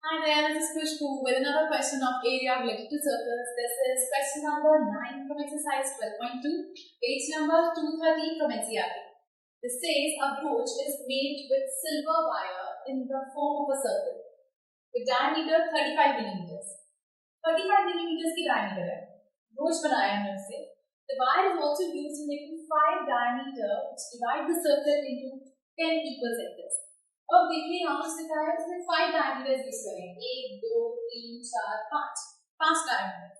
Hi there, this is Khushbu with another question of area related to circles. This is question number 9 from exercise 12.2, page number 230 from NCERT. This says a brooch is made with silver wire in the form of a circle with diameter 35 millimeters. 35 millimeters की diameter है. Brooch बनाया हमने उससे. The wire is also used in making 5 diameter which divide the circle into 10 equal sectors. अब देखिए यहाँ पर से क्या है, इसमें 5 डायमीटर्स यूज करेंगे, 1 2 3 4 5 diameter,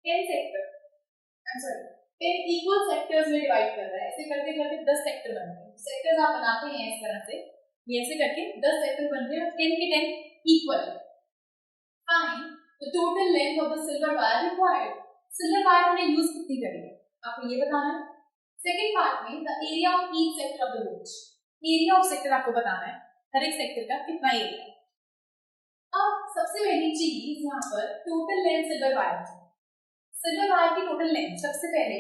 10 sector, I am sorry 10 equal sectors में डिवाइड कर रहा है. ऐसे करते करते 10 सेक्टर बन गए. सेक्टर्स आप बनाते हैं इस तरह से, ये ऐसे करके 10 सेक्टर बन गए और 10 के 10 equal. Find the total length of the silver wire required. Silver wire हमने यूज कितनी करी है आपको ये बताना है. सेकंड पार्ट में the area of each sector of the brooch. Area of sector आपको बताना है, हर एक सेक्टर का कितना एरिया. अब सबसे पहली चीज यहाँ पर total length silver wire. Silver wire की टोटल लेंथ सबसे पहले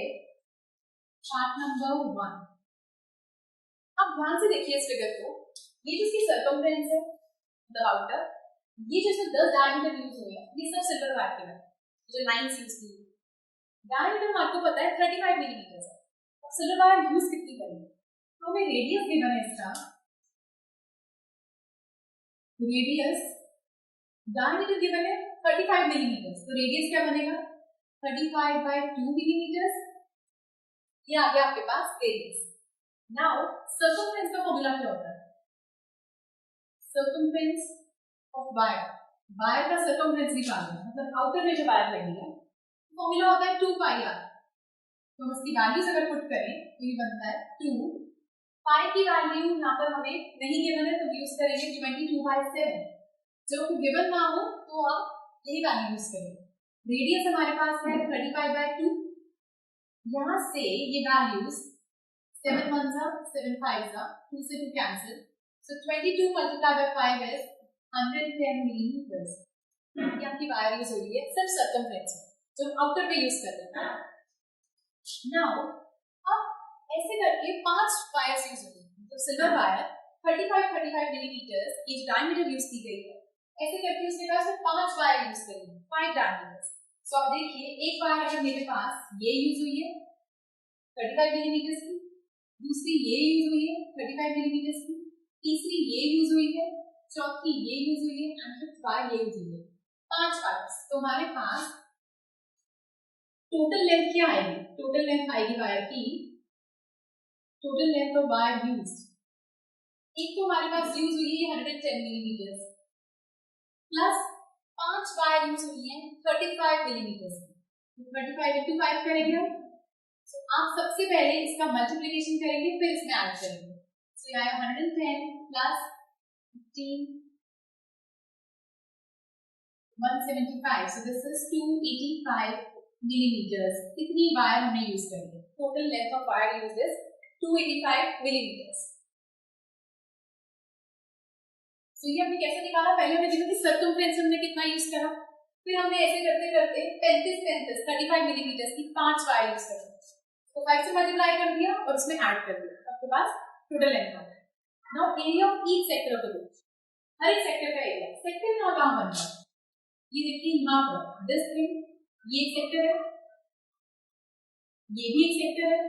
चार्ट नंबर 1. अब ध्यान से देखिए इस फिगर को. ये जिसकी सर्कमफ्रेंस है द आउटर, ये जो 10 डायमीटर यूज हुए हैं ये सब सिल्वर वायर के हैं. जो लाइंस यूज की डायमीटर आपको पता है 35 मिलीमीटर है. अब सिल्वर वायर यूज कितनी करेंगे तो हमें रेडियस गिवन है इसका. रेडियस डायमीटर गिवन है 35 मिलीमीटर, तो रेडियस क्या बनेगा 35/2 मिलीमीटर. ये आ गया आपके पास रेडियस. नाउ सर्कमफ्रेंस का फॉर्मूला क्या होता है. सर्कमफ्रेंस ऑफ वायर, वायर का सर्कमफ्रेंस निकालना मतलब आउटर में जो वायर लगी है फॉर्मूला होता है 2πr. तो इसकी वैल्यूज अगर पुट करें तो ये बनता है 2. पाई की वैल्यू यहाँ पर हमें नहीं गिवन है तो यूज करेंगे 22/7. जब गिवन ना हो तो आप यही वैल्यू यूज करेंगे. रेडियस हमारे पास है 35/2. यहाँ से ये वैल्यूज 7 1 7 5 2 से 2 cancel, so 22 multiplied by 5 is 110 millimetre. ये आपकी वायर यूज हो रही है सिर्फ सर्कमफ्रेंस जो आउटर पे यूज कर रहे हैं. नाउ अब ऐसे करके 5 वायर्स यूज होती हैं. तो सिल्वर वायर 35 मिलीमीटर की जो डायमीटर यूज की गई है, ऐसे करके उसके पास 5 वायर यूज करेंगे 5 डायमीटर्स. सो अब देखिए एक वायर अगर मेरे पास ये यूज हुई है 35 मिलीमीटर की, दूसरी ये यूज हुई है 35 मिलीमीटर की, तीसरी ये यूज हुई है, चौथी ये यूज हुई है एंड फिफ्थ वायर ये यूज हुई है. 5 वायर्स. तो हमारे पास टोटल लेंथ क्या आएगी. टोटल लेंथ आएगी वायर की, total length of wire used. एक तो हमारे पास यूज हुई है 110 मिलीमीटर प्लस 5 वायर यूज हुई है 35 मिलीमीटर. 35 into 5 करेंगे हम. सो आप सबसे पहले इसका मल्टीप्लिकेशन करेंगे फिर इसमें ऐड करेंगे. सो ये आया 110 plus 15 175. So this is 285 millimetre. इतनी वायर हमने यूज करी है. Total length of wire used is 285 millimetre. तो ये हमने कैसे निकाला. पहले हमने देखा कि सर्कमफ्रेंस हमने कितना यूज करा, फिर हमने ऐसे करते करते 35 मिलीमीटर की 5 वायर यूज करी. तो 5 से मल्टीप्लाई कर दिया और उसमें ऐड कर दिया. आपके पास टोटल लेंथ आ गया. Now area of each sector of the brooch. हर एक सेक्टर का एरिया. सेक्टर यहाँ कहाँ बनता है ये देखिए यहाँ पर दिस थिंग, ये एक सेक्टर है, ये भी एक सेक्टर है.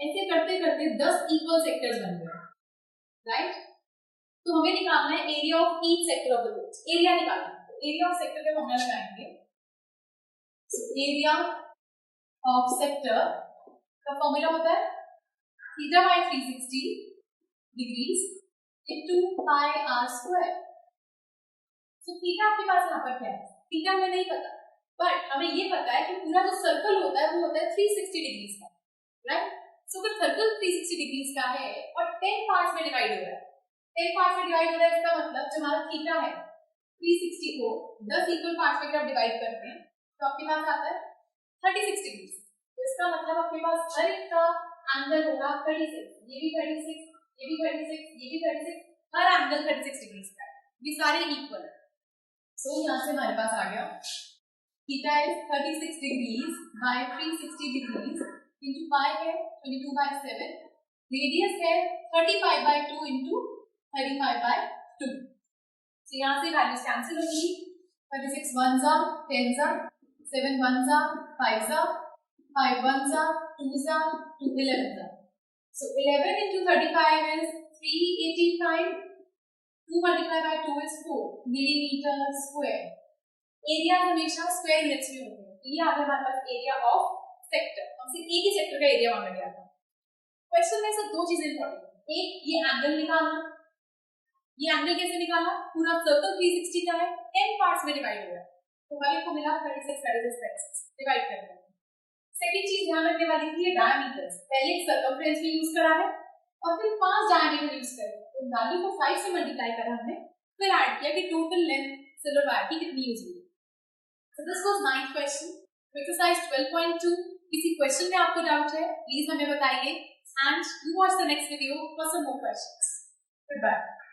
ऐसे करते करते 10 इक्वल सेक्टर्स बन गए. राइट. तो हमें निकालना है area of each sector of the brooch. Area निकालना है. तो एरिया ऑफ सेक्टर का फॉर्मूला लगाएंगे. सो एरिया ऑफ सेक्टर का फॉर्मूला होता है theta by 360 degrees into pi r square. So theta आपके पास यहाँ पर क्या है, थीटा हमें नहीं पता, बट हमें ये पता है कि पूरा जो सर्कल होता है वो होता है 360 डिग्रीज का. राइट. सो अगर सर्कल 360 डिग्रीज का है और 10 पार्ट्स में डिवाइड हो रहा है, 10 पार्ट्स में डिवाइड हो रहा है, इसका मतलब जो हमारा थीटा है 360 को 10 इक्वल पार्ट्स में जब डिवाइड करते हैं तो आपके पास आता है 36 डिग्री. तो इसका मतलब आपके पास हर एक का एंगल होगा 36. ये भी 36, ये भी 36, ये भी 36, हर एंगल 36 डिग्री का है. ये सारे इक्वल है. सो यहाँ से हमारे पास आ गया theta is 36 degrees by 360 degrees into pi है 22/7. रेडियस है 35/2 इनटू 35/2. तो यहाँ से वैल्यूज कैंसिल होंगी, 36 1 जा 10 जा 7 1 जा 5 जा 5 1 जा 2 जा 2 11 जा. So 11 into 35 is 385. 2 multiplied by 2 is 4 millimeter square. Area हमेशा स्क्वायर यूनिट्स में होते हैं. ये आ गया हमारे पास एरिया ऑफ सेक्टर. हमसे एक ही सेक्टर का एरिया मांगा गया था. क्वेश्चन में से दो चीजें इंपॉर्टेंट है. एक, ये एंगल निकालना. ये एंगल कैसे निकालना? पूरा सर्कल 360 का है, 10 पार्ट्स में डिवाइड हुआ है, तो हर एक को मिला 36 डिवाइड कर दिया. सेकंड चीज ध्यान रखने वाली थी ये डायमीटर्स. पहले एक सर्कमफ्रेंस भी यूज करा है और फिर 5 डायमीटर यूज करे. तो वैल्यू को 5 से मल्टीप्लाई करा हमने, फिर ऐड किया कि टोटल लेंथ सिल्वर वायर की कितनी यूज हुई. So this was 9th question. Exercise 12.2. किसी क्वेश्चन में आपको डाउट है प्लीज हमें बताइए, and you watch the next video for some more questions. Goodbye.